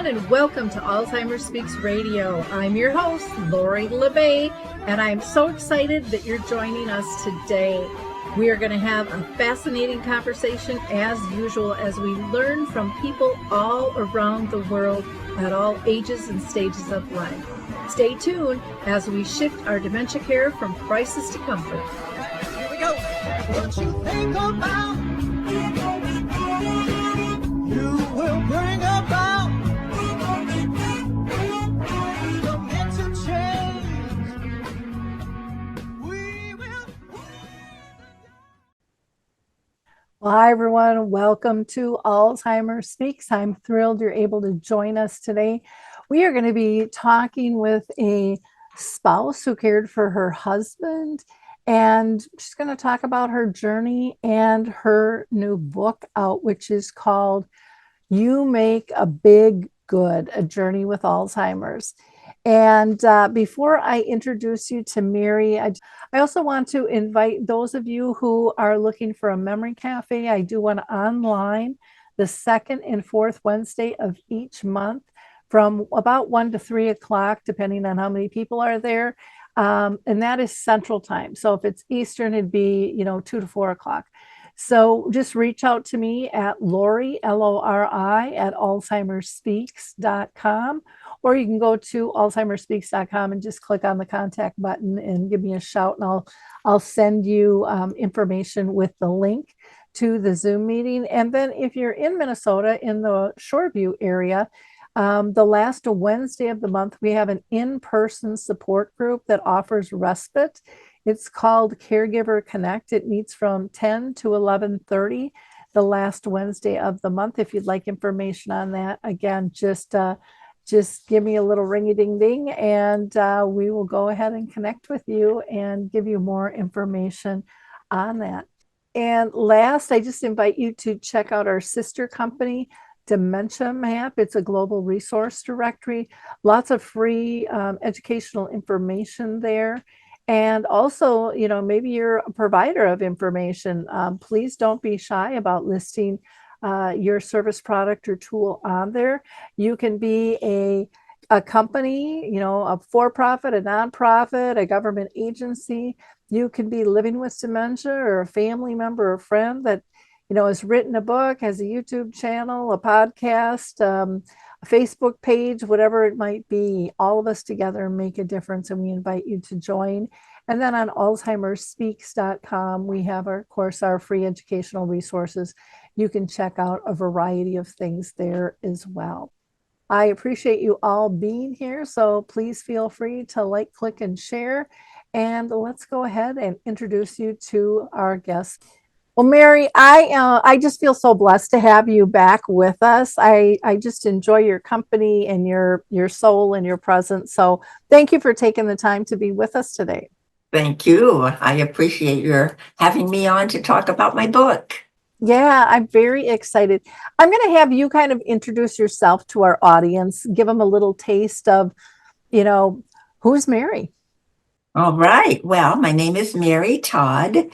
and welcome to Alzheimer Speaks Radio. I'm your host, Lori LeBay, and I'm so excited that you're joining us today. We are going to have a fascinating conversation as usual as we learn from people all around the world at all ages and stages of life. Stay tuned as we shift our dementia care from crisis to comfort. Here we go. What you think about, you will bring about dementia change. We will. Well, hi, everyone. Welcome to Alzheimer Speaks. I'm thrilled you're able to join us today. We are going to be talking with a spouse who cared for her husband, and she's going to talk about her journey and her new book out, which is called You Make a Big Good, A Journey with Alzheimer's. And before I introduce you to Mary, I also want to invite those of you who are looking for a memory cafe. I do one online the second and fourth Wednesday of each month from about 1 to 3 o'clock, depending on how many people are there. And that is Central Time. So if it's Eastern, it'd be, 2 to 4 o'clock. So just reach out to me at Lori, Lori, at alzheimerspeaks.com, or you can go to alzheimerspeaks.com and just click on the contact button and give me a shout, and I'll send you information with the link to the Zoom meeting. And then if you're in Minnesota, in the Shoreview area, the last Wednesday of the month, we have an in-person support group that offers respite. It's called Caregiver Connect. It meets from 10 to 11:30 the last Wednesday of the month. If you'd like information on that, again, just give me a little ring-a-ding-ding, and we will go ahead and connect with you and give you more information on that. And last, I just invite you to check out our sister company, Dementia Map. It's a global resource directory, lots of free educational information there. And also, maybe you're a provider of information. Please don't be shy about listing your service, product, or tool on there. You can be a company, a for-profit, a nonprofit, a government agency. You can be living with dementia, or a family member or friend that has written a book, has a YouTube channel, a podcast, a Facebook page, whatever it might be. All of us together make a difference, and we invite you to join. And then on alzheimerspeaks.com, we have, of course, our free educational resources. You can check out a variety of things there as well. I appreciate you all being here, so please feel free to like, click, and share. And let's go ahead and introduce you to our guest. Well, Mary, I just feel so blessed to have you back with us. I just enjoy your company and your soul and your presence. So thank you for taking the time to be with us today. Thank you. I appreciate your having me on to talk about my book. Yeah, I'm very excited. I'm going to have you kind of introduce yourself to our audience, give them a little taste of, who's Mary? All right. Well, my name is May Todd.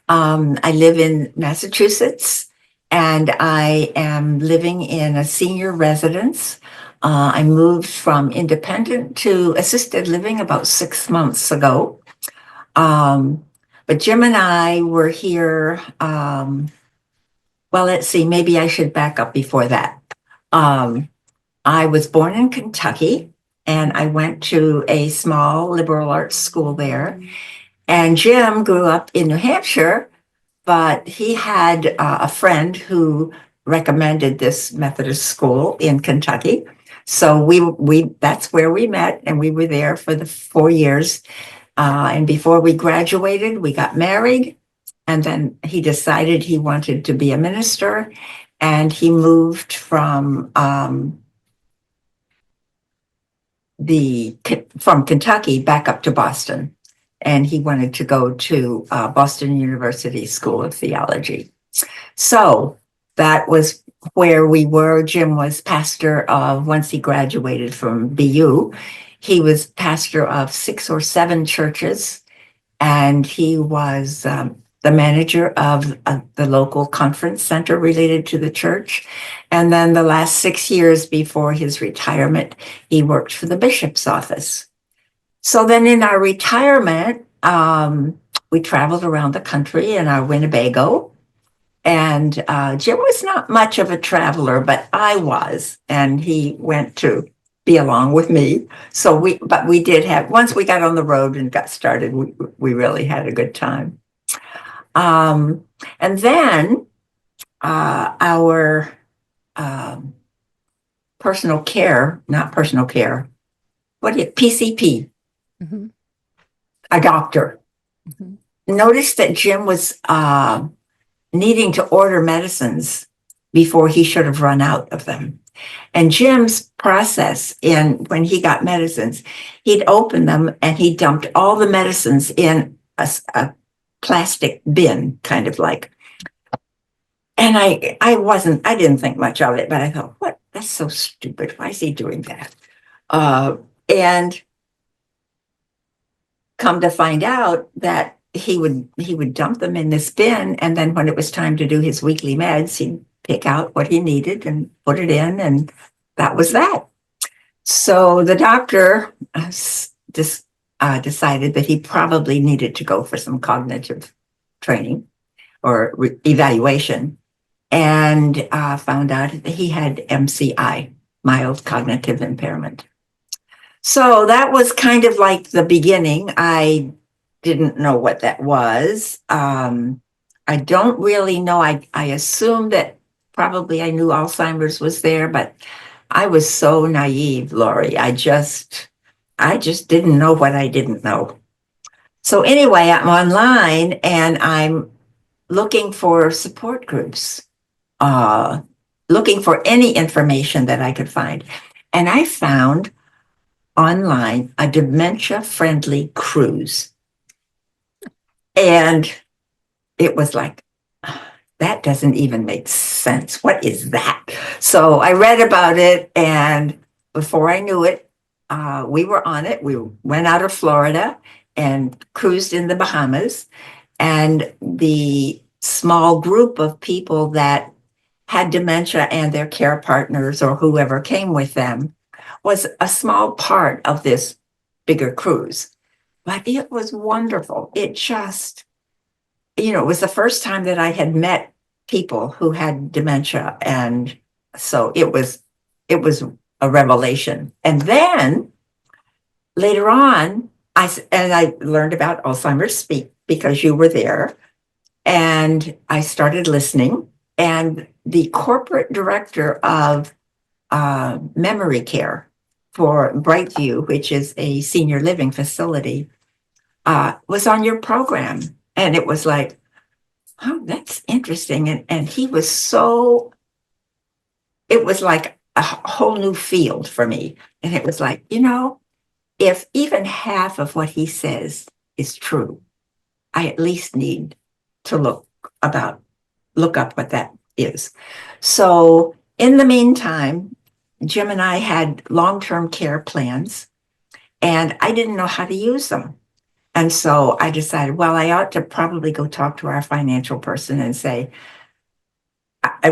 I live in Massachusetts, and I am living in a senior residence. I moved from independent to assisted living about 6 months ago. But Jim and I were here. Well, let's see, maybe I should back up before that. I was born in Kentucky, and I went to a small liberal arts school there. And Jim grew up in New Hampshire, but he had a friend who recommended this Methodist school in Kentucky. So we that's where we met, and we were there for the 4 years. And before we graduated, we got married. And then he decided he wanted to be a minister, and he moved from Kentucky back up to Boston. And he wanted to go to Boston University School of Theology. So that was where we were. Jim was pastor of, once he graduated from BU, he was pastor of 6 or 7 churches. And he was the manager of the local conference center related to the church. And then the last 6 years before his retirement, he worked for the bishop's office. So then in our retirement, we traveled around the country in our Winnebago. And Jim was not much of a traveler, but I was. And he went to be along with me. But we did have, once we got on the road and got started, we really had a good time. And then our personal care, not personal care, PCP, Mhm. a doctor, Mhm. noticed that Jim was needing to order medicines before he should have run out of them. And Jim's process when he got medicines, he'd open them and he dumped all the medicines in a plastic bin, kind of like. And I didn't think much of it, but I thought, what? That's so stupid. Why is he doing that? And come to find out that he would dump them in this bin, and then when it was time to do his weekly meds, he'd pick out what he needed and put it in, and that was that. So the doctor decided that he probably needed to go for some cognitive training or evaluation, and found out that he had MCI, mild cognitive impairment. So that was kind of like the beginning. I didn't know what that was. I don't really know. I assumed that probably I knew Alzheimer's was there, but I was so naive, Lori. I just didn't know what I didn't know. So anyway, I'm online and I'm looking for support groups, looking for any information that I could find. And I found online a dementia-friendly cruise. And it was like, that doesn't even make sense. What is that? So I read about it, and before I knew it, we were on it. We went out of Florida and cruised in the Bahamas. And the small group of people that had dementia and their care partners or whoever came with them was a small part of this bigger cruise. But it was wonderful. It just, it was the first time that I had met people who had dementia. And so it was a revelation. And then later on, I learned about Alzheimer's Speak because you were there. And I started listening. And the corporate director of memory care for Brightview, which is a senior living facility, was on your program. And it was like, oh, that's interesting. And he was it was like a whole new field for me. And it was like, if even half of what he says is true, I at least need to look up what that is. So in the meantime, Jim and I had long-term care plans, and I didn't know how to use them. And so I decided, well, I ought to probably go talk to our financial person and say,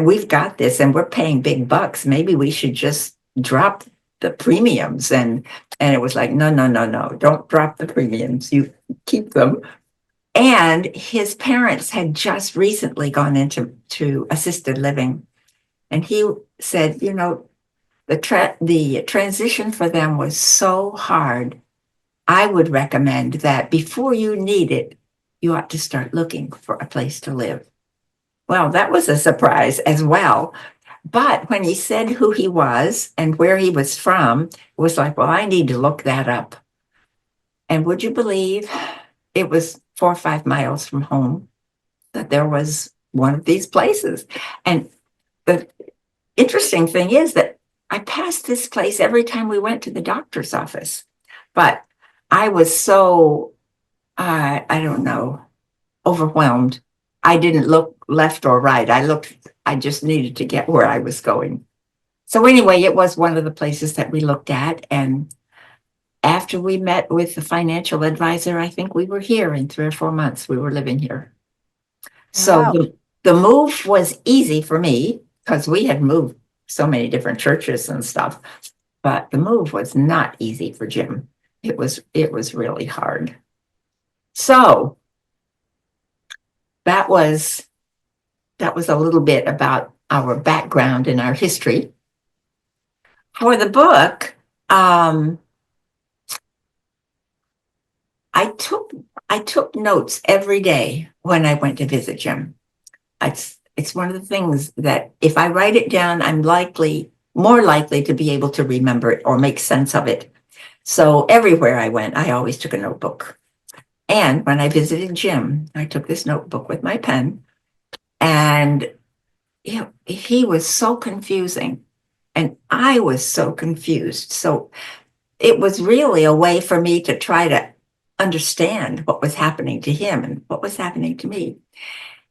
we've got this and we're paying big bucks. Maybe we should just drop the premiums. And it was like, no, don't drop the premiums. You keep them. And his parents had just recently gone into assisted living. And he said, the transition for them was so hard. I would recommend that before you need it, you ought to start looking for a place to live. Well, that was a surprise as well. But when he said who he was and where he was from, it was like, well, I need to look that up. And would you believe it was 4 or 5 miles from home that there was one of these places? And the interesting thing is that I passed this place every time we went to the doctor's office. But I was so, I don't know, overwhelmed. I didn't look left or right. I just needed to get where I was going. So anyway, it was one of the places that we looked at. And after we met with the financial advisor, I think we were here in 3 or 4 months. We were living here. So Wow. the move was easy for me because we had moved so many different churches and stuff, but the move was not easy for Jim. It was really hard. So that was a little bit about our background and our history. For the book, I took notes every day when I went to visit Jim. It's one of the things that if I write it down, I'm more likely to be able to remember it or make sense of it. So everywhere I went, I always took a notebook. And when I visited Jim, I took this notebook with my pen, and he was so confusing, and I was so confused. So it was really a way for me to try to understand what was happening to him and what was happening to me.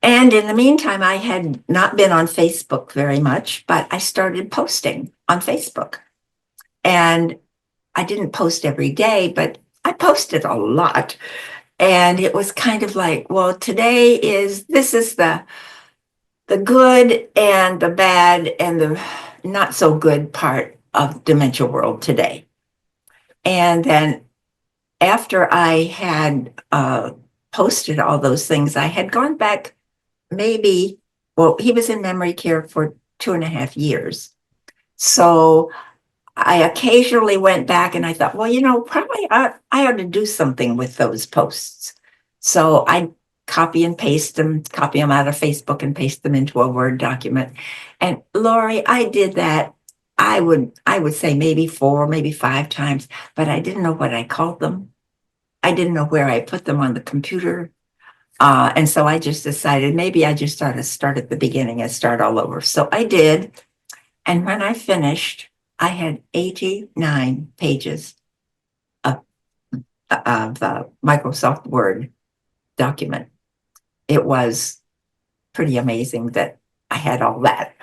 And in the meantime, I had not been on Facebook very much, but I started posting on Facebook. And I didn't post every day, but I posted a lot. And it was kind of like, well, this is the good and the bad and the not so good part of dementia world today. And then after I had posted all those things, I had gone back he was in memory care for 2.5 years. So I occasionally went back and I thought, well, probably I ought to do something with those posts. So I copy them out of Facebook and paste them into a Word document. And Lori, I did that. I would say maybe 4, maybe 5 times, but I didn't know what I called them. I didn't know where I put them on the computer. And so I just decided maybe I just ought to start at the beginning and start all over. So I did. And when I finished, I had 89 pages of Microsoft Word document. It was pretty amazing that I had all that.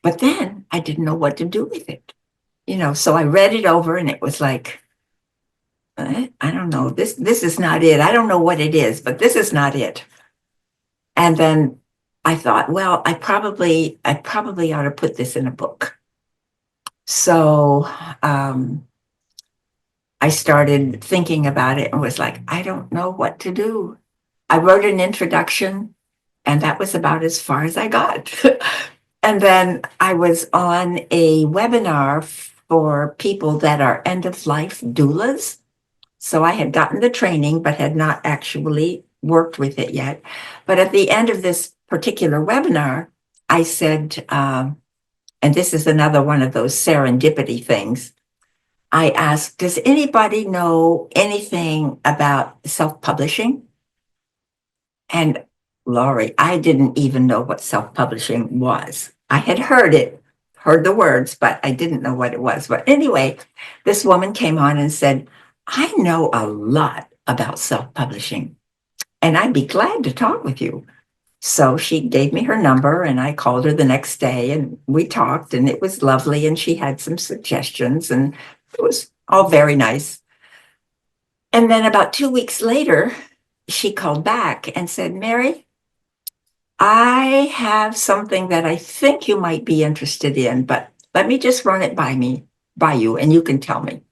But then I didn't know what to do with it. So I read it over and it was like, I don't know, this is not it. I don't know what it is, but this is not it. And then I thought, well, I probably ought to put this in a book. So I started thinking about it and was like, I don't know what to do. I wrote an introduction, and that was about as far as I got. And then I was on a webinar for people that are end-of-life doulas. So I had gotten the training, but had not actually worked with it yet. But at the end of this particular webinar, I said, and this is another one of those serendipity things, I asked, does anybody know anything about self-publishing? And Laurie, I didn't even know what self-publishing was. I had heard the words, but I didn't know what it was. But anyway, this woman came on and said, I know a lot about self-publishing, and I'd be glad to talk with you. So she gave me her number, and I called her the next day, and we talked, and it was lovely, and she had some suggestions, and it was all very nice. And then about 2 weeks later, she called back and said, Mary, I have something that I think you might be interested in, but let me just run it by you, and you can tell me.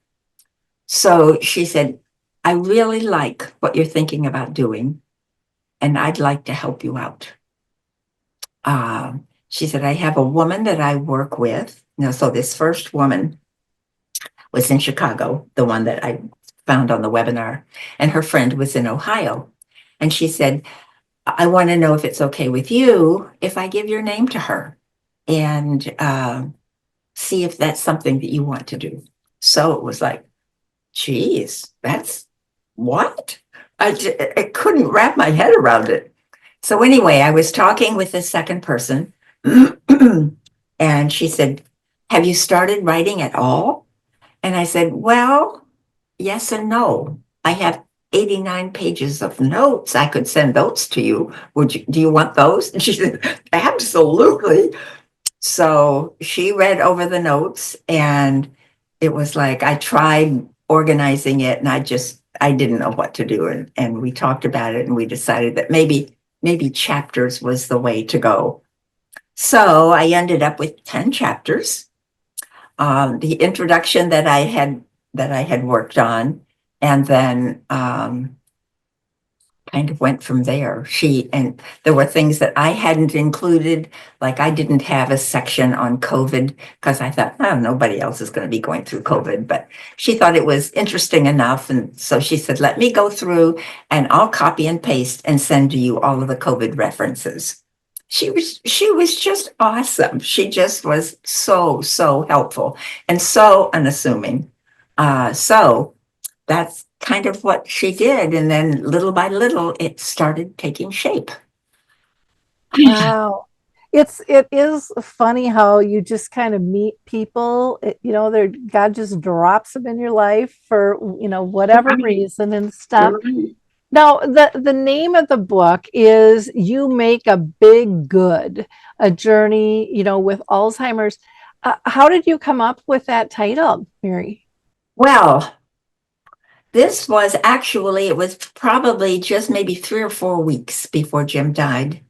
So she said, I really like what you're thinking about doing, and I'd like to help you out. She said, I have a woman that I work with. So this first woman was in Chicago, the one that I found on the webinar, and her friend was in Ohio. And she said, I want to know if it's okay with you if I give your name to her and see if that's something that you want to do. So it was like, geez, that's what? I couldn't wrap my head around it. So anyway, I was talking with the second person and she said, have you started writing at all? And I said, well, yes and no. I have 89 pages of notes. I could send those to you. Do you want those? And she said, absolutely. So she read over the notes, and it was like, I tried organizing it, and I didn't know what to do. And we talked about it, and we decided that maybe maybe chapters was the way to go. So I ended up with 10 chapters. The introduction that I had worked on, and then kind of went from there. And there were things that I hadn't included, like I didn't have a section on COVID because I thought, oh, nobody else is going to be going through COVID, but she thought it was interesting enough. And so she said, let me go through and I'll copy and paste and send you all of the COVID references. She was just awesome. She just was so helpful and so unassuming. So that's kind of what she did. And then little by little, it started taking shape. Wow. It is funny how you just kind of meet people, God just drops them in your life for, whatever reason and stuff. Now, the name of the book is You Make a Big Good, a journey, with Alzheimer's. How did you come up with that title, Mary? Well, it was probably just maybe 3 or 4 weeks before Jim died.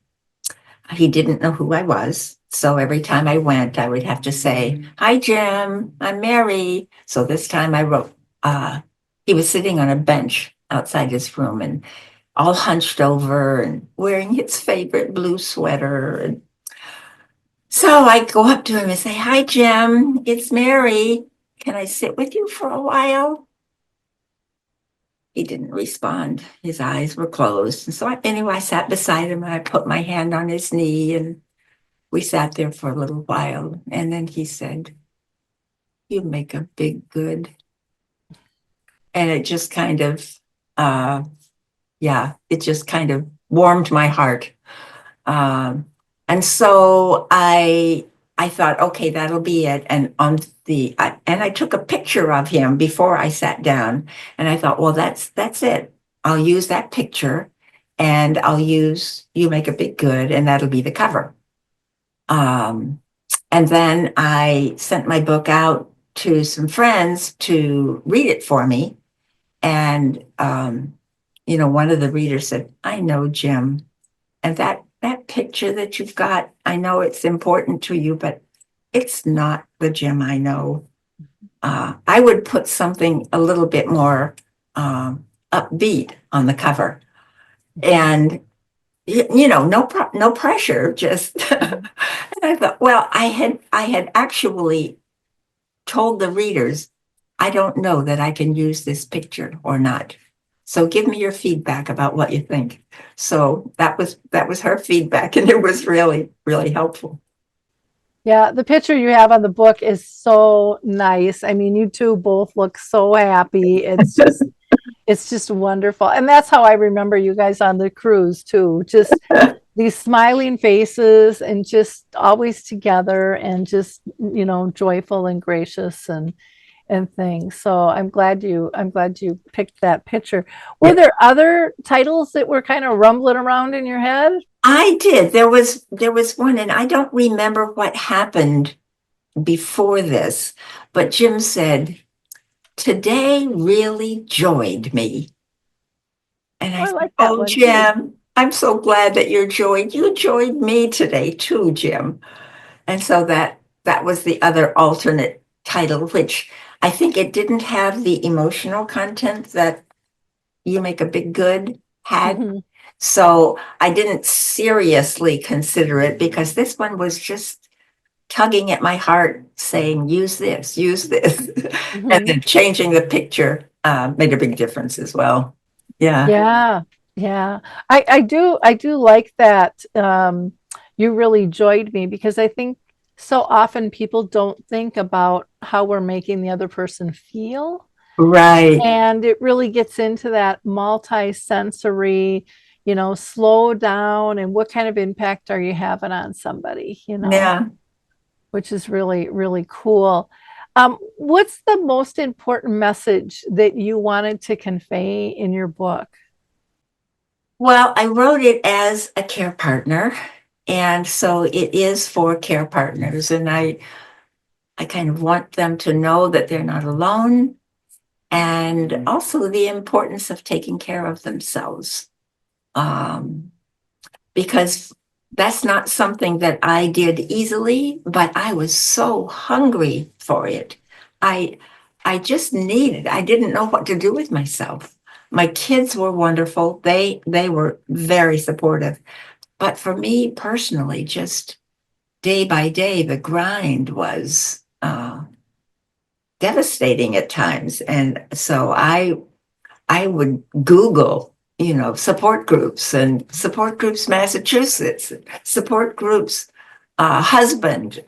He didn't know who I was. So every time I went, I would have to say, hi, Jim, I'm Mary. So this time I wrote, he was sitting on a bench outside his room and all hunched over and wearing his favorite blue sweater. And so I go up to him and say, hi, Jim, it's Mary. Can I sit with you for a while? He didn't respond. His eyes were closed. And so I sat beside him and I put my hand on his knee and we sat there for a little while. And then he said, you make a big good. And it just kind of, it just kind of warmed my heart. And so I thought, okay, that'll be it. And I took a picture of him before I sat down, and I thought, well, that's it. I'll use that picture, and I'll use You Make a Big Good, and that'll be the cover. And then I sent my book out to some friends to read it for me, and one of the readers said, I know Jim, and that picture that you've got, I know it's important to you, but it's not the Jim I know. I would put something a little bit more upbeat on the cover, and no pressure. Just and I thought, well, I had actually told the readers, I don't know that I can use this picture or not. So give me your feedback about what you think. So that was her feedback, and it was really, really helpful. Yeah, the picture you have on the book is so nice. I mean, you two both look so happy. It's just wonderful. And that's how I remember you guys on the cruise too. Just these smiling faces and just always together and just, joyful and gracious and things. So I'm glad you picked that picture. Were there other titles that were kind of rumbling around in your head? I did. There was one, and I don't remember what happened before this, but Jim said, today really joyed me. And I I said, like that oh, one. Jim, I'm so glad that you joyed me today too, Jim. And so that was the other alternate title, which I think it didn't have the emotional content that You Make a Big Good had. Mm-hmm. So I didn't seriously consider it because this one was just tugging at my heart saying, use this. Mm-hmm. And then changing the picture made a big difference as well. Yeah. Yeah. I do like that. You really joyed me because I think so often people don't think about how we're making the other person feel. Right. And it really gets into that multi-sensory, slow down and what kind of impact are you having on somebody, Yeah. which is really, really cool. What's the most important message that you wanted to convey in your book? Well, I wrote it as a care partner. And so it is for care partners. And I kind of want them to know that they're not alone. And also the importance of taking care of themselves. because that's not something that I did easily, but I was so hungry for it. I I just needed, I didn't know what to do with myself. My kids were wonderful. They were very supportive. But for me personally, just day by day, the grind was devastating at times. And so I would Google, support groups and support groups Massachusetts, support groups husband,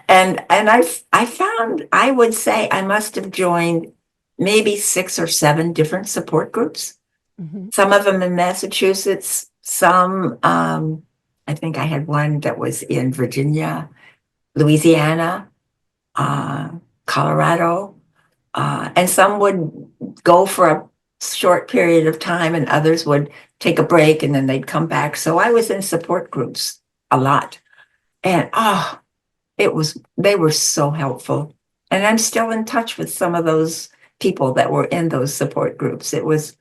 and I found, I would say I must have joined maybe 6 or 7 different support groups. Mhm. Some of them in Massachusetts, some I think I had one that was in Virginia, Louisiana, uh, Colorado. And some would go for a short period of time and others would take a break and then they'd come back. So I was in support groups a lot. And they were so helpful. And I'm still in touch with some of those people that were in those support groups. It was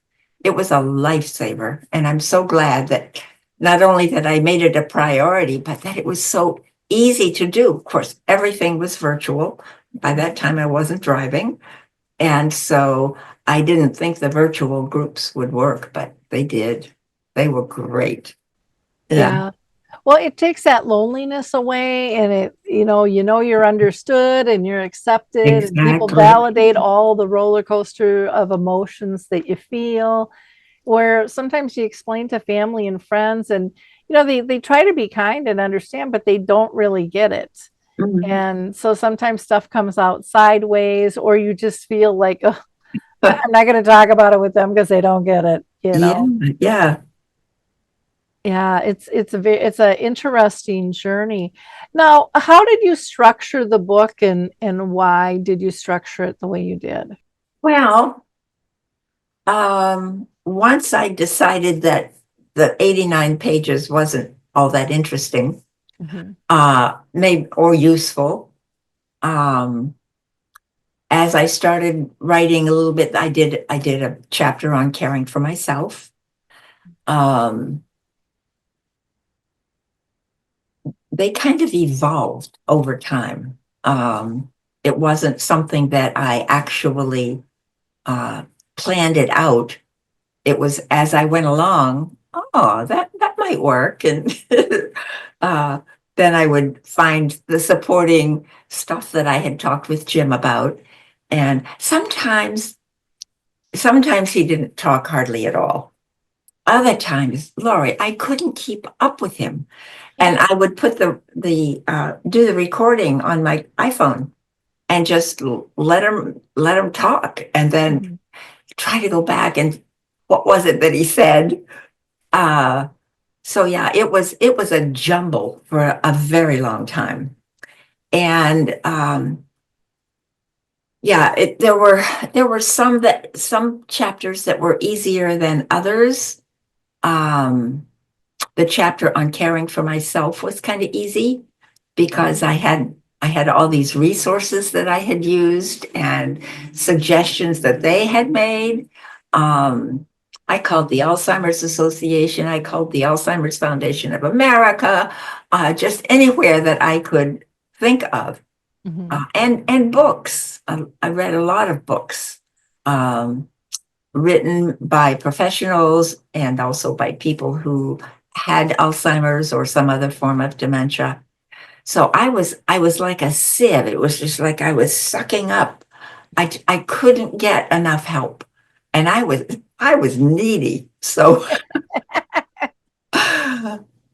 a lifesaver. And I'm so glad that not only that I made it a priority, but that it was so easy to do. Of course, everything was virtual. By that time, I wasn't driving. And so I didn't think the virtual groups would work, but they did. They were great. Yeah, Yeah. Well, it takes that loneliness away and you're understood and you're accepted and people exactly. validate all the roller coaster of emotions that you feel. Where sometimes you explain to family and friends and they try to be kind and understand, but they don't really get it. Mhm. And so sometimes stuff comes out sideways, or you just feel like, oh, I'm not going to talk about it with them because they don't get it. Yeah, yeah. Yeah, it's a interesting journey. Now, how did you structure the book and why did you structure it the way you did? Well, once I decided that the 89 pages wasn't all that interesting, Mhm. maybe or useful, um, as I started writing a little bit, I did a chapter on caring for myself. Um, they kind of evolved over time. It wasn't something that I actually uh, planned it out. It was as I went along, oh, that might work. And uh, then I would find the supporting stuff that I had talked with Jim about. And sometimes he didn't talk hardly at all. Other times, Lori, I couldn't keep up with him. And I would put do the recording on my iPhone and just let him talk and then Mhm. try to go back and what was it that he said? Uh, so yeah, it was a jumble for a very long time. And yeah, there were some chapters that were easier than others. Um, the chapter on caring for myself was kind of easy because I had all these resources that I had used and suggestions that they had made. Um, I called the Alzheimer's Association. I called the Alzheimer's Foundation of America, just anywhere that I could think of, Mhm. and books. I read a lot of books. Um, Written by professionals and also by people who had Alzheimer's or some other form of dementia. So I was like a sieve. It was just like I was sucking up. I couldn't get enough help. And I was needy. So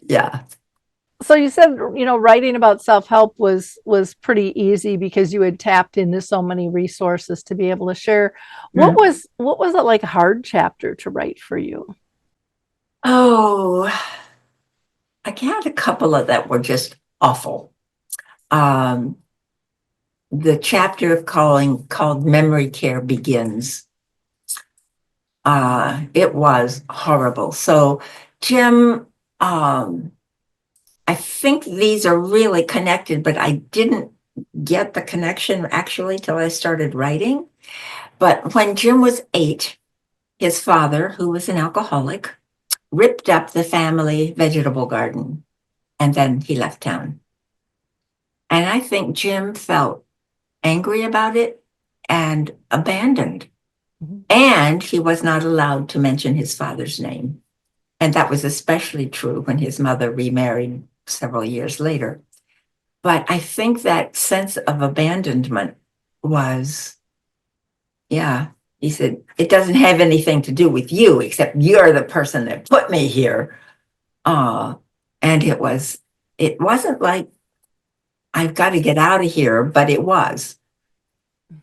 yeah. So you said, writing about self-help was pretty easy because you had tapped into so many resources to be able to share. What Mm. was it like a hard chapter to write for you? Oh, I had a couple of that were just awful. Um, the chapter called Memory Care Begins. It was horrible. So, Jim, I think these are really connected, but I didn't get the connection actually till I started writing. But when Jim was 8, his father, who was an alcoholic, ripped up the family vegetable garden, and then he left town. And I think Jim felt angry about it and abandoned. Mhm. And he was not allowed to mention his father's name. And that was especially true when his mother remarried several years later. But I think that sense of abandonment was, yeah, he said, it doesn't have anything to do with you, except you're the person that put me here. And it wasn't like, I've got to get out of here, but it was.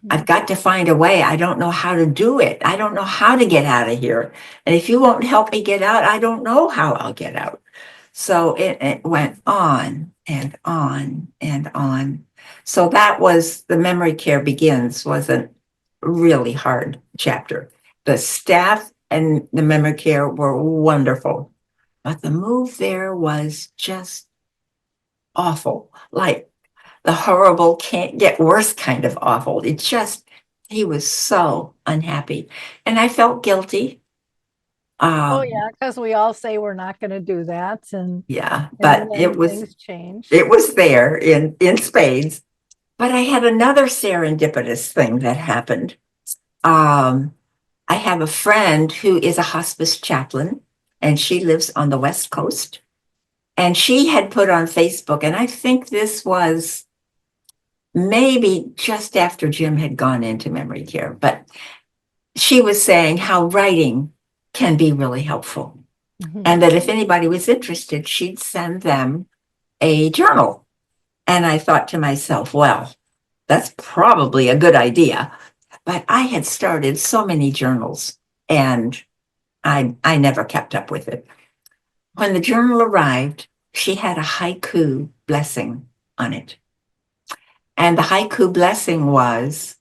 I've got to find a way. I don't know how to do it. I don't know how to get out of here. And if you won't help me get out, I don't know how I'll get out. So it went on and on and on. So that was The Memory Care Begins was a really hard chapter. The staff and the memory care were wonderful, but the move there was just awful. Like the horrible can't get worse kind of awful. He was so unhappy. And I felt guilty. Oh Um, yeah, because we all say we're not going to do that, yeah, and but then things change. it was there in spades. But I had another serendipitous thing that happened. Um, I have a friend who is a hospice chaplain, and she lives on the West Coast. And she had put on Facebook, and I think this was maybe just after Jim had gone into memory care, but she was saying how writing can be really helpful. Mhm. And that if anybody was interested, she'd send them a journal. And I thought to myself, well, that's probably a good idea. But I had started so many journals and I never kept up with it. When the journal arrived, she had a haiku blessing on it. And the haiku blessing was,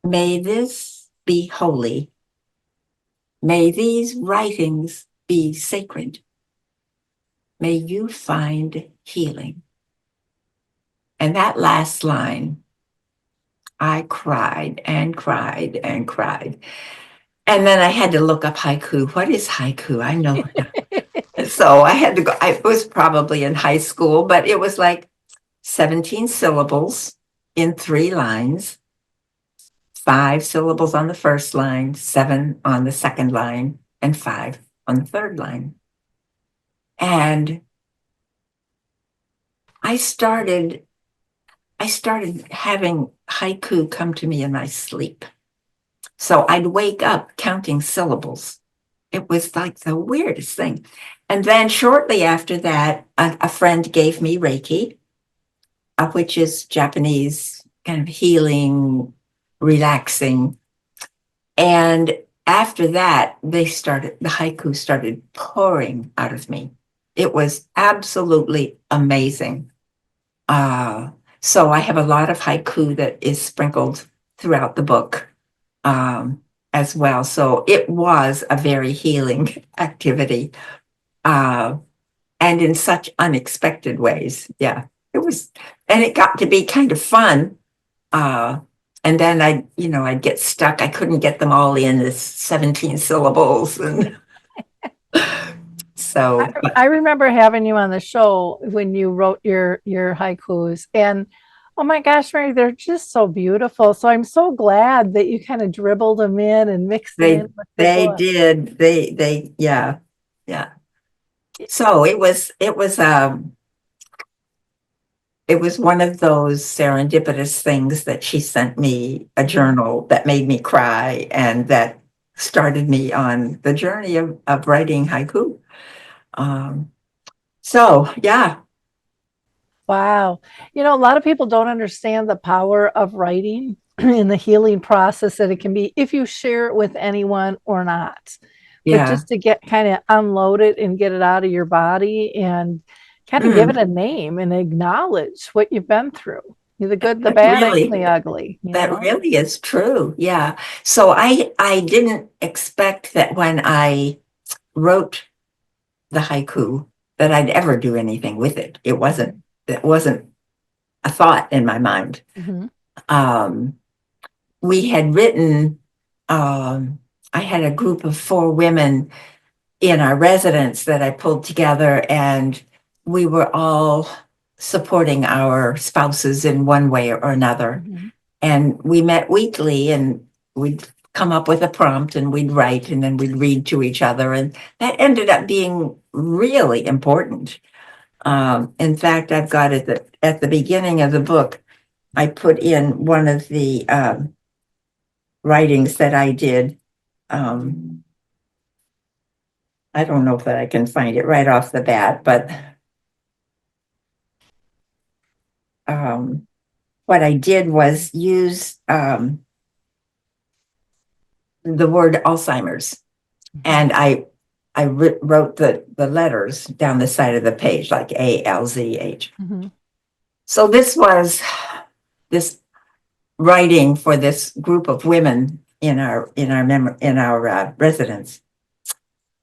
may this be holy. May these writings be sacred. May you find healing. And that last line, I cried and cried and cried. And then I had to look up haiku. What is haiku? I know. So I had to go, I was probably in high school, but it was like 17 syllables in 3 lines, 5 syllables on the first line, 7 on the second line, and 5 on the third line. And I started having haiku come to me in my sleep. So I'd wake up counting syllables. It was like the weirdest thing. And then shortly after that, a friend gave me Reiki, which is Japanese kind of healing, relaxing. And after that, the haiku started pouring out of me. It was absolutely amazing. So I have a lot of haiku that is sprinkled throughout the book as well. So it was a very healing activity and in such unexpected ways. Yeah, it was, and it got to be kind of fun. And then I'd get stuck. I couldn't get them all in this 17 syllables. And so, I remember having you on the show when you wrote your haikus, and oh my gosh, Mary, they're just so beautiful. So I'm so glad that you kind of dribbled them in and mixed it in with the they book. did, yeah. So it was one of those serendipitous things that she sent me a journal that made me cry and that started me on the journey of writing haiku. So yeah. Wow. A lot of people don't understand the power of writing in the healing process that it can be if you share it with anyone or not. But Yeah. just to get kind of unload it and get it out of your body and kind of give it Mm, a name and acknowledge what you've been through. The good, the that bad, and really, the ugly, that really is true. Yeah. So I didn't expect that when I wrote the haiku that I'd ever do anything with it. It wasn't a thought in my mind. Mhm. We had written I had a group of 4 women in our residence that I pulled together, and we were all supporting our spouses in one way or another. Mhm. And we met weekly, and we'd come up with a prompt and we'd write, and then we'd read to each other. And that ended up being really important. In fact, I've got it at the beginning of the book, I put in one of the writings that I did. I don't know if I can find it right off the bat, but what I did was use the word Alzheimer's, and I wrote the letters down the side of the page, like ALZH. Mhm. So this was this writing for this group of women in our residence.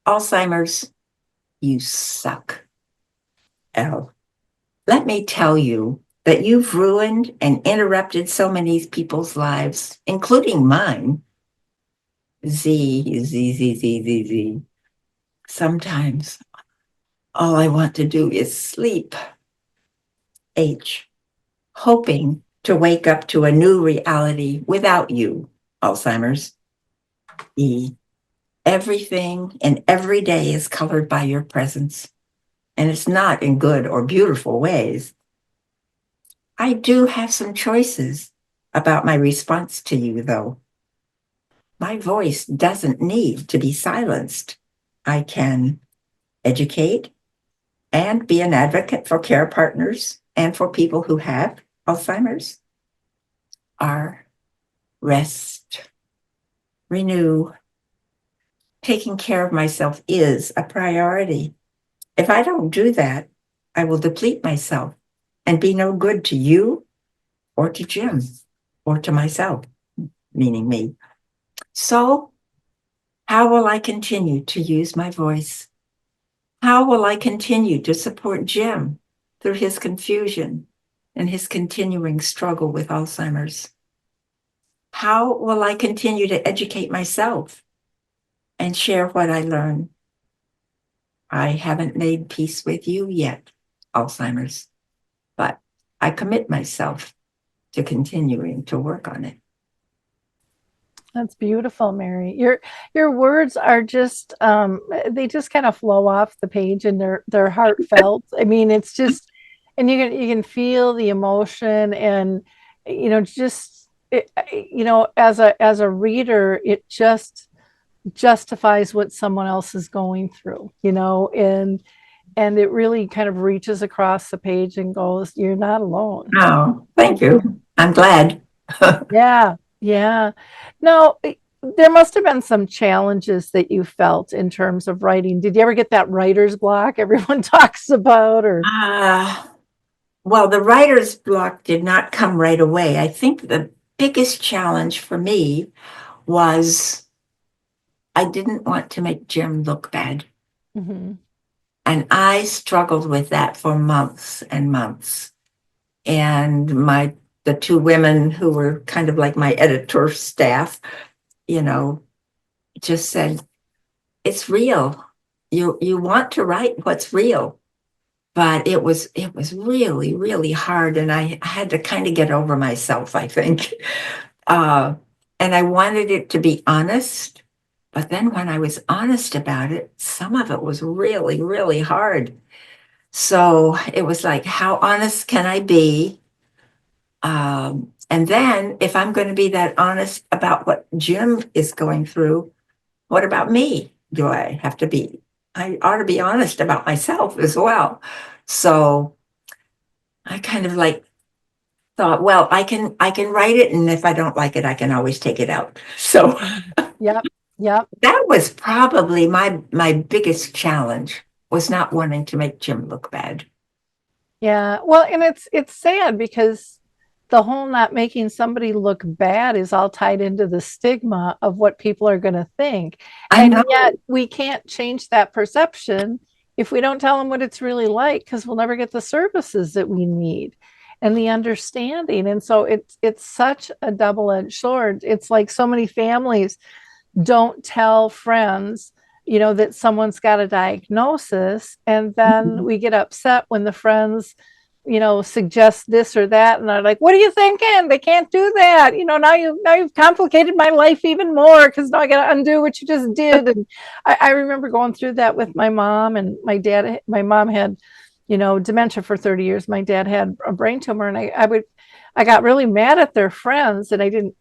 Alzheimer's, you suck. L. Let me tell you that you've ruined and interrupted so many people's lives, including mine. Z. Sometimes all I want to do is sleep. H. Hoping to wake up to a new reality without you, Alzheimer's. E. Everything and every day is colored by your presence, and it's not in good or beautiful ways. I do have some choices about my response to you, though. My voice doesn't need to be silenced. I can educate and be an advocate for care partners and for people who have Alzheimer's. R. Rest. Renew. Taking care of myself is a priority. If I don't do that, I will deplete myself and be no good to you or to Jim or to myself, meaning me. So, how will I continue to use my voice? How will I continue to support Jim through his confusion and his continuing struggle with Alzheimer's? How will I continue to educate myself and share what I learn? I haven't made peace with you yet, Alzheimer's, but I commit myself to continuing to work on it. That's beautiful, Mary. Your words are just they just kind of flow off the page, and they're heartfelt. I mean, it's just, and you can feel the emotion, and just as a reader, it just justifies what someone else is going through, and it really kind of reaches across the page and goes, "You're not alone." Oh, thank you. I'm glad. Yeah, yeah. No, there must have been some challenges that you felt in terms of writing. Did you ever get that writer's block everyone talks about, or? Well, the writer's block did not come right away. I think the biggest challenge for me was I didn't want to make Jim look bad. Mhm. And I struggled with that for months and months. And the 2 women who were kind of like my editor staff, just said, it's real. You want to write what's real. But it was really, really hard. And I had to kind of get over myself, I think. And I wanted it to be honest. But then when I was honest about it, some of it was really, really hard. So it was like, how honest can I be? And then if I'm going to be that honest about what Jim is going through, what about me? I ought to be honest about myself as well. So I kind of like thought, well, I can write it, and if I don't like it, I can always take it out. So Yep, yep. that was probably my biggest challenge, was not wanting to make Jim look bad. Yeah. Well, and it's sad because the whole not making somebody look bad is all tied into the stigma of what people are going to think. I And know. yet we can't change that perception if we don't tell them what it's really like, because we'll never get the services that we need and the understanding. And so it's such a double-edged sword. It's like so many families don't tell friends, that someone's got a diagnosis. And then we get upset when the friends, suggest this or that. And they're like, what are you thinking? They can't do that. Now you've complicated my life even more because now I got to undo what you just did. And I remember going through that with my mom and my dad. My mom had, dementia for 30 years. My dad had a brain tumor, and I got really mad at their friends, and I didn't,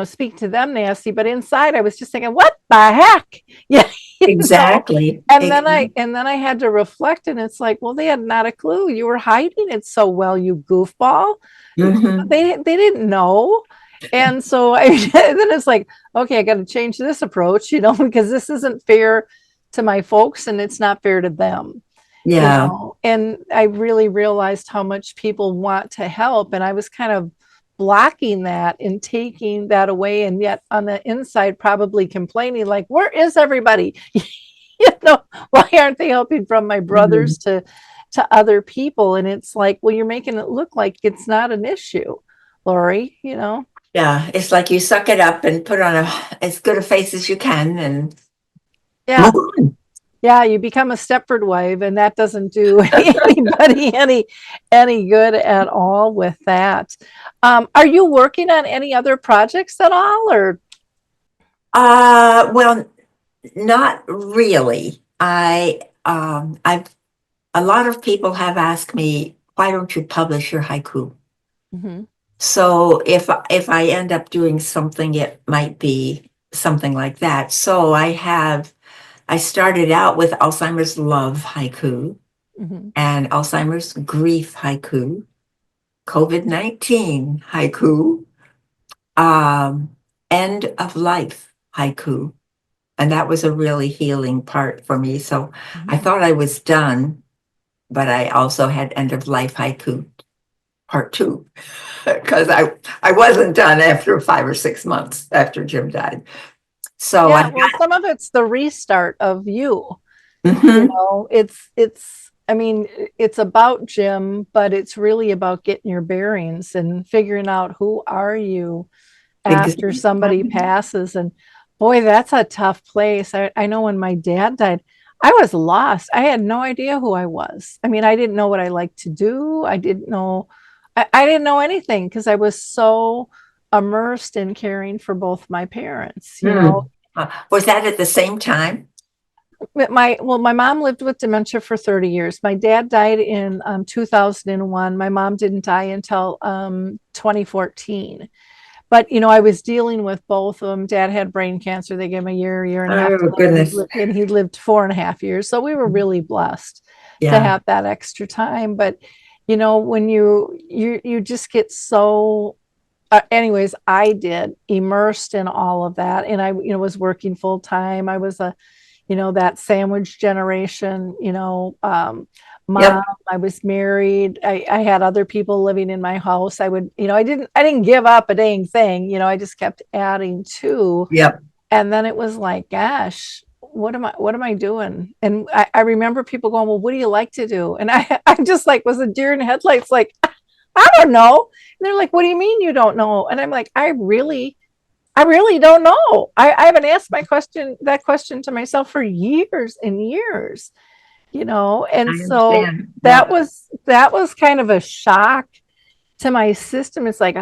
speak to them nasty, but inside I was just thinking, what the heck? Yeah. Exactly. And then I had to reflect, and it's like, well, they had not a clue. You were hiding it so well, you goofball. Mhm. They didn't know. And so then it's like, okay, I got to change this approach, because this isn't fair to my folks, and it's not fair to them. Yeah. And I really realized how much people want to help, and I was kind of blocking that and taking that away, and yet on the inside probably complaining, like, where is everybody? Why aren't they helping, from my brothers to other people? And it's like, well, you're making it look like it's not an issue, Lori. Yeah. It's like you suck it up and put on as good a face as you can and Yeah. move on. Yeah, you become a Stepford wife, and that doesn't do anybody any good at all with that. Are you working on any other projects at all, or? Well, not really. I've a lot of people have asked me, why don't you publish your haiku? Mhm. So if I end up doing something, it might be something like that. So I started out with Alzheimer's love haiku Mhm. and Alzheimer's grief haiku, COVID-19 haiku, end of life haiku. And that was a really healing part for me. So I thought I was done, but I also had end of life haiku part 2 because I wasn't done after 5 or 6 months after Jim died. So Yeah, I well, some of it's the restart of you. mhm, I mean, it's about Jim, but it's really about getting your bearings and figuring out, who are you after somebody exactly. passes. And boy, that's a tough place. I know when my dad died, I was lost. I had no idea who I was. I mean, I didn't know what I liked to do. I didn't know anything because I was so immersed in caring for both my parents. Was that at the same time? My mom lived with dementia for 30 years. My dad died in 2001. My mom didn't die until 2014. But I was dealing with both of them. Dad had brain cancer. They gave him a year and a half to Oh, live, goodness. and he lived 4.5 years. So we were really blessed to Yeah. have that extra time. But when you just get so anyways, I did immersed in all of that, and I was working full time. I was that sandwich generation, mom. Yep. I was married. I had other people living in my house. I didn't give up a dang thing. I just kept adding to. Yep. And then it was like, gosh, what am I doing? And I remember people going, well, what do you like to do? And I just like was a deer in headlights, like, I don't know. And they're like, what do you mean you don't know? And I'm like, I really don't know. I haven't asked that question to myself for years and years, I and so understand. that Yep. was kind of a shock to my system. It's like,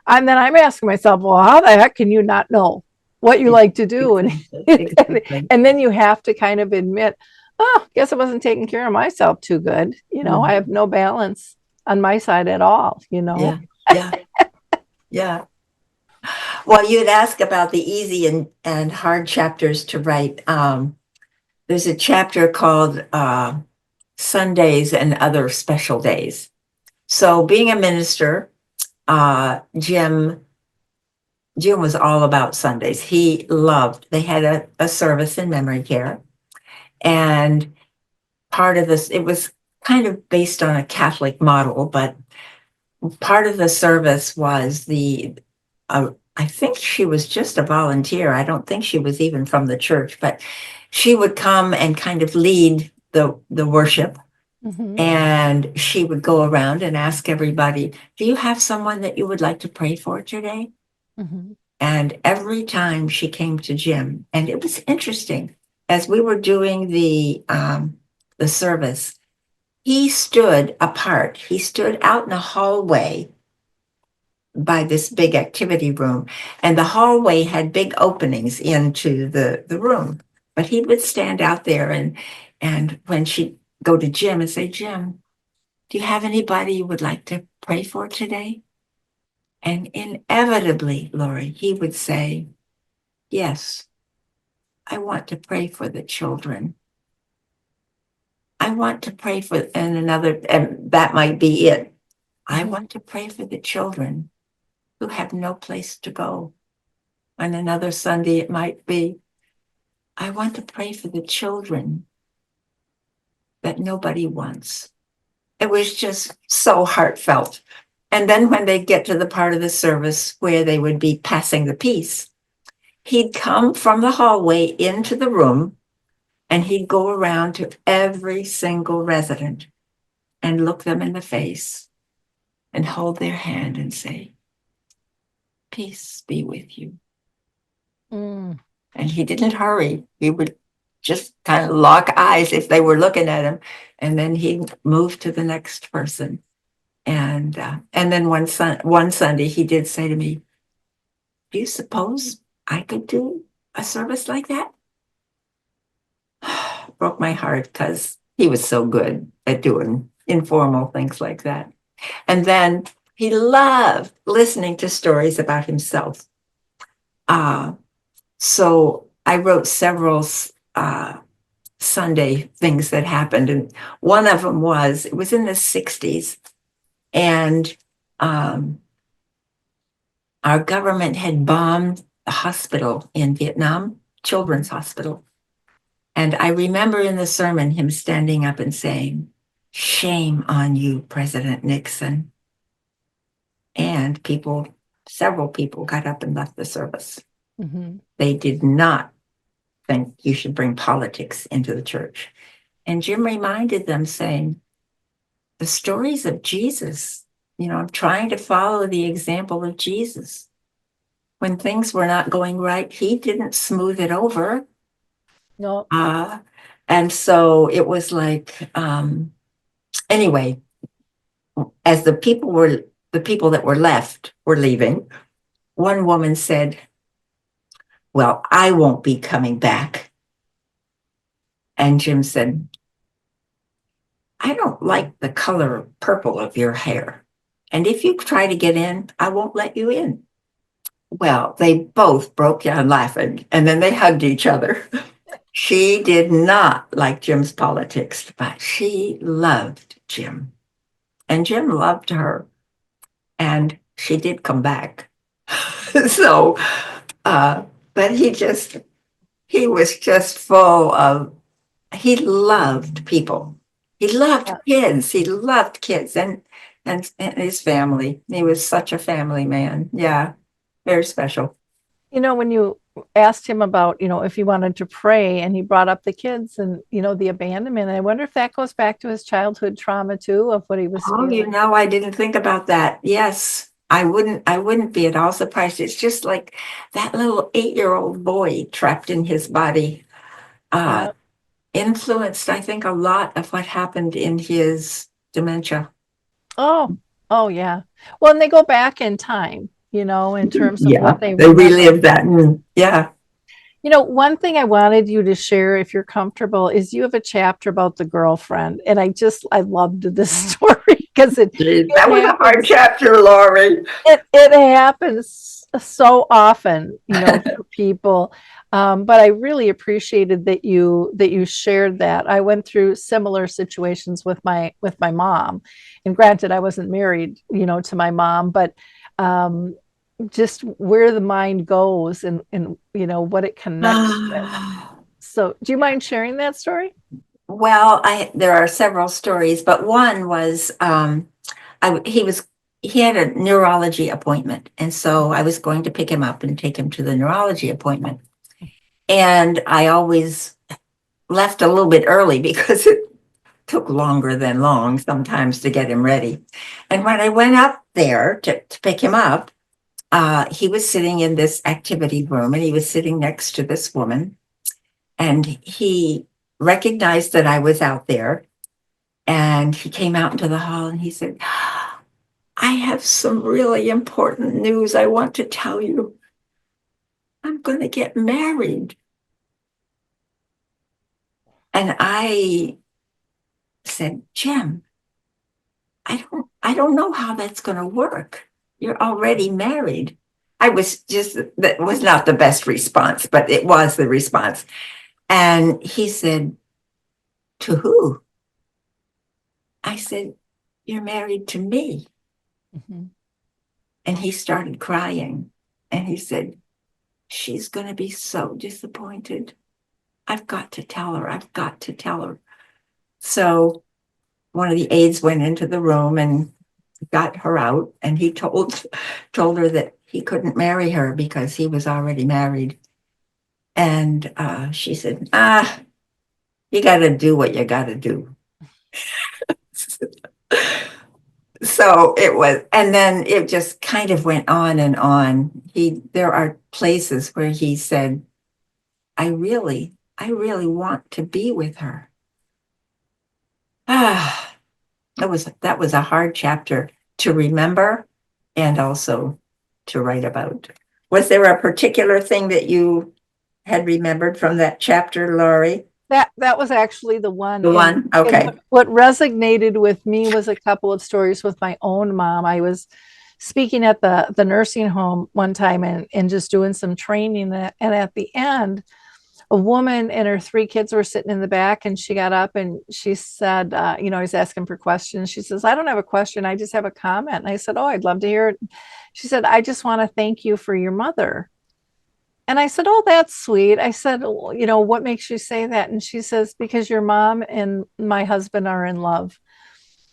and then I'm asking myself, well, how the heck can you not know what you like to do? And Exactly. and, Exactly. and then you have to kind of admit, oh, guess I wasn't taking care of myself too good. I Mhm. have no balance on my side at all. Yeah. Yeah. Yeah. Well, you'd ask about the easy and hard chapters to write. There's a chapter called Sundays and Other Special Days. So being a minister, Jim was all about Sundays. They had a service in memory care. And part of this, it was kind of based on a Catholic model, but part of the service was I think she was just a volunteer. I don't think she was even from the church, but she would come and kind of lead the worship. Mhm. And she would go around and ask everybody, do you have someone that you would like to pray for today? Mhm. And every time she came to Jim, and it was interesting, as we were doing the service, he stood apart. He stood out in the hallway by this big activity room, and the hallway had big openings into the room. But he would stand out there, and when she'd go to Jim and say, Jim, do you have anybody you would like to pray for today? And inevitably, Lori, he would say, yes, I want to pray for the children. I want to pray for, and that might be it. I want to pray for the children who have no place to go. On another Sunday, it might be, I want to pray for the children that nobody wants. It was just so heartfelt. And then when they get to the part of the service where they would be passing the peace, he'd come from the hallway into the room, and he'd go around to every single resident and look them in the face and hold their hand and say, peace be with you. Mm. And he didn't hurry. He would just kind of lock eyes if they were looking at him. And then he'd move to the next person. And then one Sunday he did say to me, do you suppose I could do a service like that? Broke my heart because he was so good at doing informal things like that. And then he loved listening to stories about himself. So I wrote several Sunday things that happened. And one of them was, it was in the 60s. And our government had bombed a hospital in Vietnam, Children's Hospital. And I remember in the sermon him standing up and saying, shame on you, President Nixon. And several people got up and left the service. Mm-hmm. They did not think you should bring politics into the church. And Jim reminded them, saying, the stories of Jesus, I'm trying to follow the example of Jesus. When things were not going right, he didn't smooth it over. No. And so it was like, anyway, as the people that were left were leaving, one woman said, well, I won't be coming back. And Jim said, I don't like the color purple of your hair. And if you try to get in, I won't let you in. Well, they both broke down laughing, and then they hugged each other. She did not like Jim's politics, but she loved Jim. And Jim loved her. And she did come back. So, but he was just full of, he loved people. He loved kids. He loved kids and his family. He was such a family man. Yeah, very special. When you asked him about, if he wanted to pray, and he brought up the kids and, the abandonment, I wonder if that goes back to his childhood trauma too, of what he was feeling. I didn't think about that. Yes, I wouldn't be at all surprised. It's just like that little 8-year-old boy trapped in his body, influenced, I think, a lot of what happened in his dementia. Oh, yeah. Well, and they go back in time, in terms of what they relive that. Yeah. One thing I wanted you to share, if you're comfortable, is you have a chapter about the girlfriend. And I loved this story because that was a hard chapter, Lori. It happens so often, for people. But I really appreciated that you shared that. I went through similar situations with my mom. And granted, I wasn't married, to my mom, but just where the mind goes and what it connects with. So do you mind sharing that story? Well, there are several stories, but one was he had a neurology appointment, and so I was going to pick him up and take him to the neurology appointment. And I always left a little bit early because it took longer than long sometimes to get him ready. And when I went up there to pick him up, he was sitting in this activity room and he was sitting next to this woman, and he recognized that I was out there, and he came out into the hall and he said, I have some really important news I want to tell you. I'm going to get married. And I said, Jim, I don't know how that's going to work. You're already married. That was not the best response, but it was the response. And he said, to who? I said, you're married to me. Mhm. And he started crying. And he said, she's going to be so disappointed. I've got to tell her. I've got to tell her. So one of the aides went into the room and got her out. And he told her that he couldn't marry her because he was already married. And she said, you got to do what you got to do. So it was, and then it just kind of went on and on. There are places where he said, I really want to be with her. That was a hard chapter to remember and also to write about. Was there a particular thing that you had remembered from that chapter, Laurie? That was actually the one. The one? Okay. And what resonated with me was a couple of stories with my own mom. I was speaking at the nursing home one time and just doing some training. And at the end, a woman and her 3 kids were sitting in the back, and she got up and she said, I was asking for questions. She says, I don't have a question. I just have a comment. And I said, oh, I'd love to hear it. She said, I just want to thank you for your mother. And I said, oh, that's sweet. I said, what makes you say that? And she says, because your mom and my husband are in love.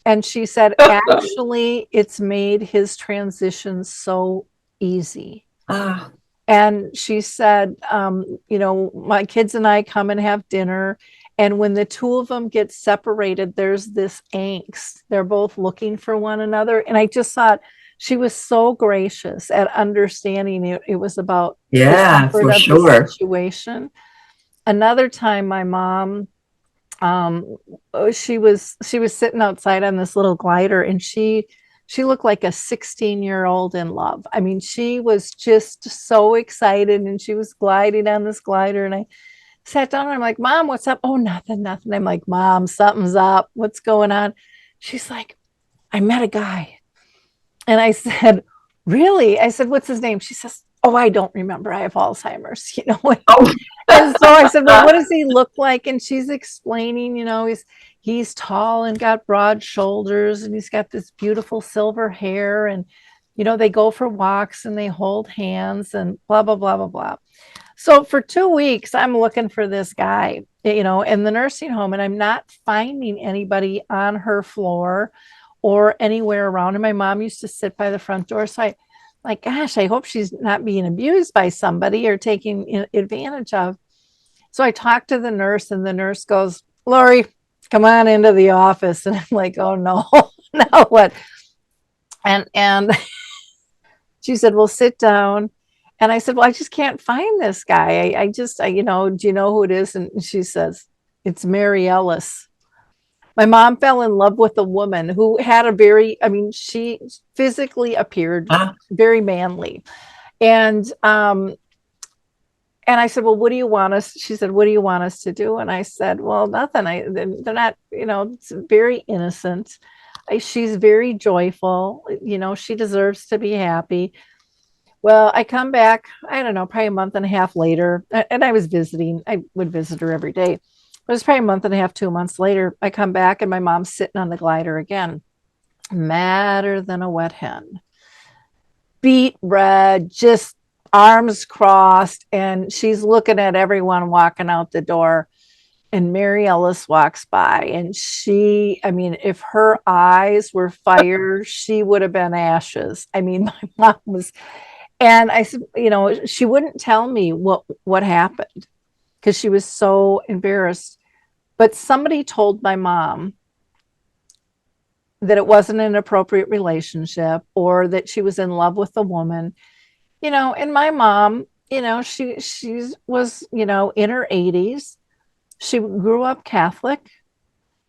And she said, actually, it's made his transition so easy. Ah, And she said, my kids and I come and have dinner. And when the 2 of them get separated, there's this angst. They're both looking for one another. And I just thought she was so gracious at understanding it was about the yeah, comfort for of the sure. situation. Another time, my mom, she was sitting outside on this little glider, and she looked like a 16-year-old in love. I mean, she was just so excited, and she was gliding on this glider. And I sat down and I'm like, Mom, what's up? Oh, nothing. I'm like, Mom, something's up. What's going on? She's like, I met a guy. And I said, really? I said, what's his name? She says, oh, I don't remember. I have Alzheimer's, Oh, And so I said, well, what does he look like? And she's explaining, he's tall and got broad shoulders, and he's got this beautiful silver hair, and they go for walks and they hold hands and blah blah blah blah blah. So for 2 weeks, I'm looking for this guy, in the nursing home, and I'm not finding anybody on her floor or anywhere around. And my mom used to sit by the front door. So I like, gosh, I hope she's not being abused by somebody or taking advantage of. So I talked to the nurse, and the nurse goes, Lori, come on into the office. And I'm like, oh no, now what? And she said, well, sit down. And I said, well, I just can't find this guy. Do you know who it is? And she says, it's Mary Ellis. My mom fell in love with a woman who had she physically appeared very manly. And I said, well, what do you want us? She said, what do you want us to do? And I said, well, nothing. They're not, it's very innocent. She's very joyful. She deserves to be happy. Well, I come back, I don't know, probably a month and a half later, and I was visiting. I would visit her every day. It was probably a month and a half, 2 months later. I come back, and my mom's sitting on the glider again, madder than a wet hen, beet red, just arms crossed, and she's looking at everyone walking out the door. And Mary Ellis walks by, and if her eyes were fire, she would have been ashes. My mom was, and I said, she wouldn't tell me what happened because she was so embarrassed. But somebody told my mom that it wasn't an appropriate relationship, or that she was in love with a woman. And my mom, she was, in her 80s. She grew up Catholic.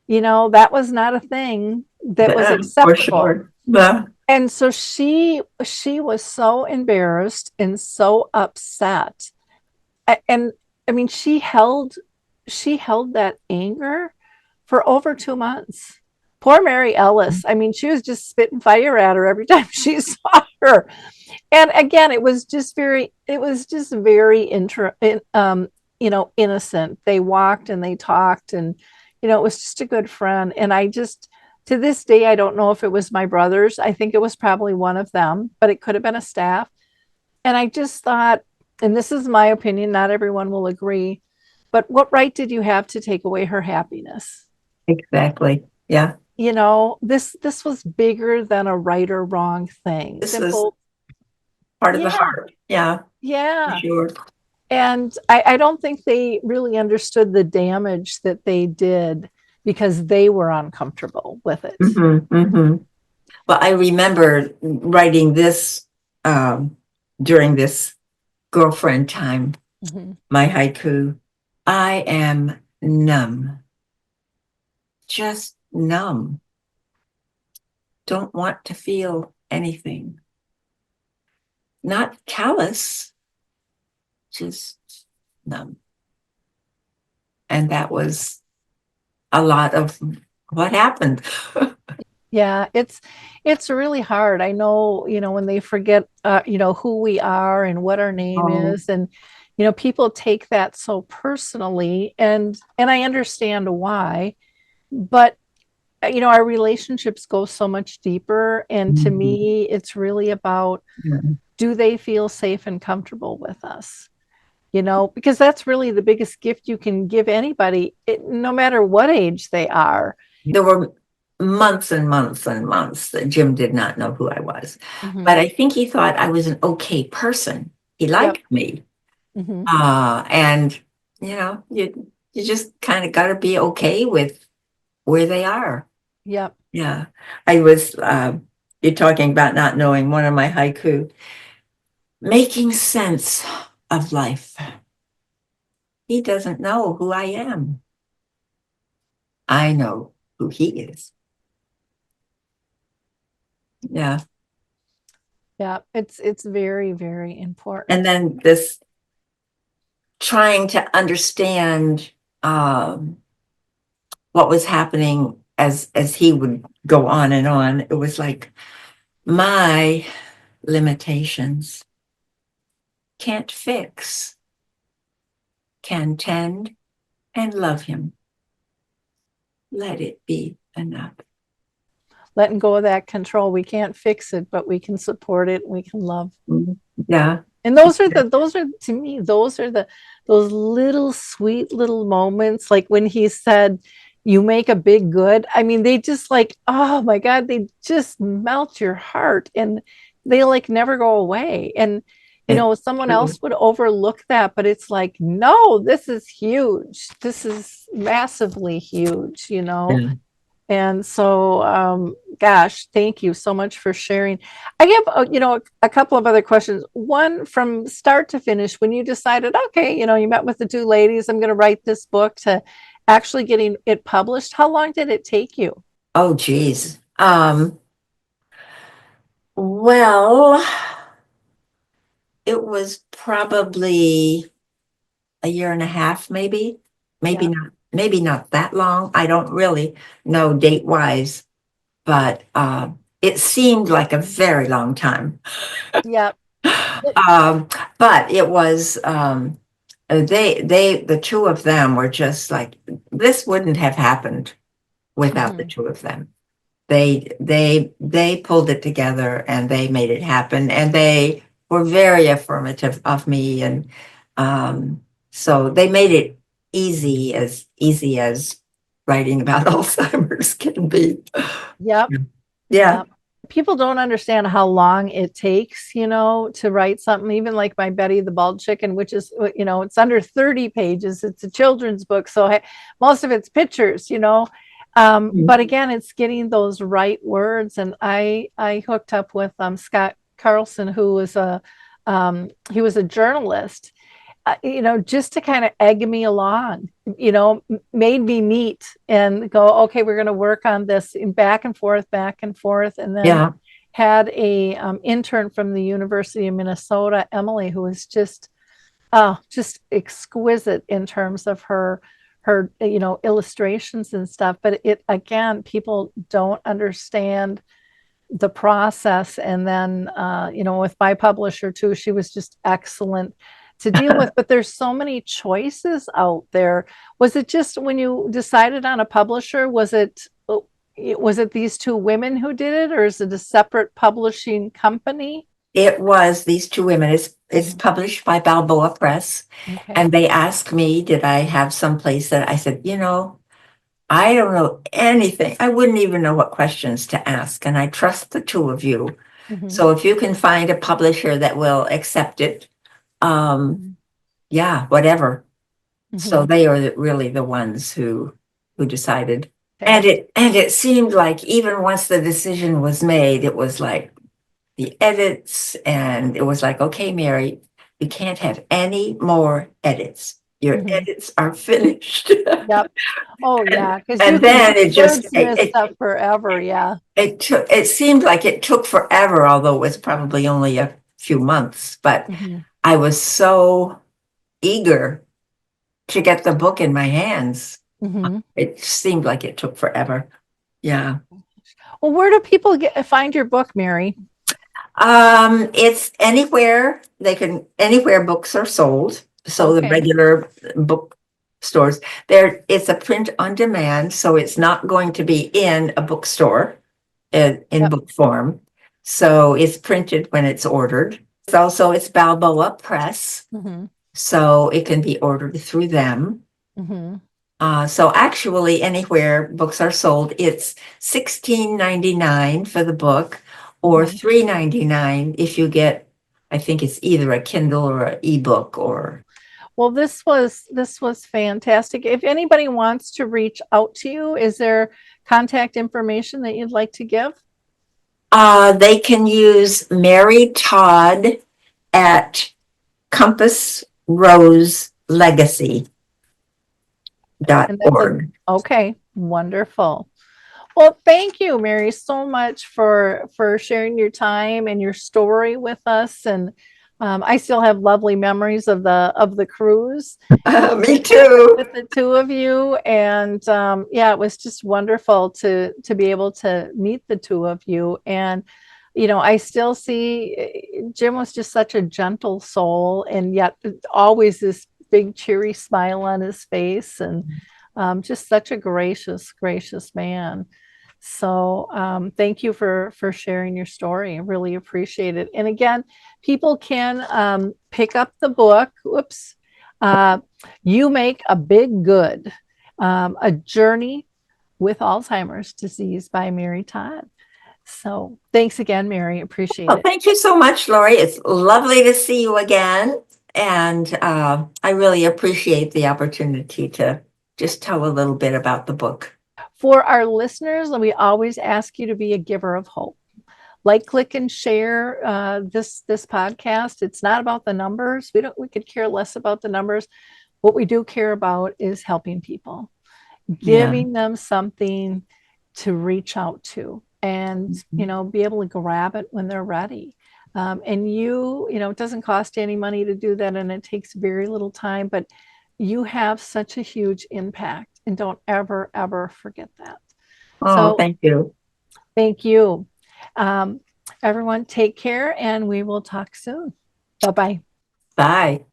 That was not a thing that was For acceptable. sure. Well, And so she was so embarrassed and so upset. And I mean, she held that anger for over 2 months. Poor Mary Ellis. I mean, she was just spitting fire at her every time she saw her. And again, it was just very innocent. They walked and they talked, and it was just a good friend. And to this day, I don't know if it was my brothers. I think it was probably one of them, but it could have been a staff. And I just thought, and this is my opinion, not everyone will agree, but what right did you have to take away her happiness? exactly. Yeah. This was bigger than a right or wrong thing. This is Simple. part of the Yeah, heart. Yeah, for yeah. sure. And I don't think they really understood the damage that they did because they were uncomfortable with it. Well, I remember writing this during this girlfriend time, Mhm. my haiku. I am numb, just numb. Don't want to feel anything. Not callous, just numb. And that was a lot of what happened. Yeah, it's really hard. I know, when they forget, who we are and what our name Oh, is, and people take that so personally, and I understand why, but our relationships go so much deeper, and to mhm. me, it's really about, Yeah. do they feel safe and comfortable with us? Because that's really the biggest gift you can give anybody, no matter what age they are. There were months and months and months that Jim did not know who I was. Hmm. But I think he thought I was an okay person. He Yep. liked me. Hmm. And you just kind of got to be okay with where they are. Yep. Yeah. I was you're talking about not knowing, one of my haiku, making sense of life. He doesn't know who I am. I know who he is. Yeah. Yeah, it's very, very And important. then this trying to understand um, what was happening as he would go on and on. It was like my limitations can't fix, can tend and love him. Let it be enough. Letting go of that control. We can't fix it, but we can support it. We can love. Mhm. Yeah. And those are to me, those little sweet little moments, like when he said, "You make a big good." I mean, they just like, oh my God, they just melt your heart, and they like never go away. And It's someone true. else would overlook that, but it's like, no, this is huge. This is massively huge. Yeah. And so, gosh, thank you so much for sharing. I have, a couple of other questions. One, from start to finish, when you decided, okay, you met with the two ladies, I'm going to write this book, to actually getting it published, how long did it take you? Oh, geez. Well, it was probably a year and a half, Yeah. maybe not that long. I don't really know date wise, but it seemed like a very long time. Yeah. Um, but it was the two of them were just like, this wouldn't have happened without the Mhm. two of them. They pulled it together and they made it happen, and they were very affirmative of me, and um, so they made it easy as writing about Alzheimer's can be. Yep. Yeah. Yep. People don't understand how long it takes, to write something, even like my Betty the Bald Chicken, which is, it's under 30 pages. It's a children's book. So most of it's pictures. But again, it's getting those right words. And I hooked up with Scott Carlson, who was a he was a journalist, just to kind of egg me along, made me meet and go, okay, we're going to work on this, and back and forth, back and forth. And then Yeah. had a intern from the University of Minnesota, Emily, who was just exquisite in terms of her illustrations and stuff. But again, people don't understand the process. And then with my publisher too, she was just excellent to deal with. But there's so many choices out there. Was it just when you decided on a publisher, was it these two women who did it, or is it a separate publishing company? It was these two women. It's published by Balboa Press. Okay. And they asked me, did I have someplace that I said, I don't know anything. I wouldn't even know what questions to ask. And I trust the two of you. Mhm. So if you can find a publisher that will accept it, yeah, whatever. So they are really the ones who decided. And it seemed like even once the decision was made, it was like the edits, and it was like, okay, Mary, you can't have any more edits. Your edits are finished. Yep. Oh yeah, because And then it just stuff forever. Yeah. it seemed like it took forever, although it was probably only a few months. But I was so eager to get the book in my hands. It seemed like it took forever. Yeah. Well, where do people find your book, Mary? It's anywhere anywhere books are sold. So the regular book stores there, it's a print on demand. So it's not going to be in a bookstore in book form. So it's printed when it's ordered. It's Balboa Press. So it can be ordered through them. So actually anywhere books are sold, it's $16.99 for the book, or $3.99 if you get, I think it's either a Kindle or an ebook. Or well, this was fantastic. If anybody wants to reach out to you, is there contact information that you'd like to give? They can use May Todd at compassroselegacy.org. Okay, wonderful. Well, thank you, Mary, so much for sharing your time and your story with us. And I still have lovely memories of the cruise. Me too. With the two of you, and it was just wonderful to be able to meet the two of you. And I still see Jim was just such a gentle soul, and yet always this big cheery smile on his face, and just such a gracious man. So thank you for sharing your story. I really appreciate it. And again, people can pick up the book. You Make a Big Good, A Journey with Alzheimer's Disease by May Todd. So thanks again, Mary. Appreciate it. Thank you so much, Lori. It's lovely to see you again. And I really appreciate the opportunity to just tell a little bit about the book. For our listeners, we always ask you to be a giver of hope. Like, click, and share this podcast. It's not about the numbers. We could care less about the numbers. What we do care about is helping people, giving them something to reach out to, and be able to grab it when they're ready. And it doesn't cost you any money to do that, and it takes very little time, but you have such a huge impact. And don't ever, ever forget that. So, thank you. Thank you. Everyone, take care, and we will talk soon. Bye-bye. Bye.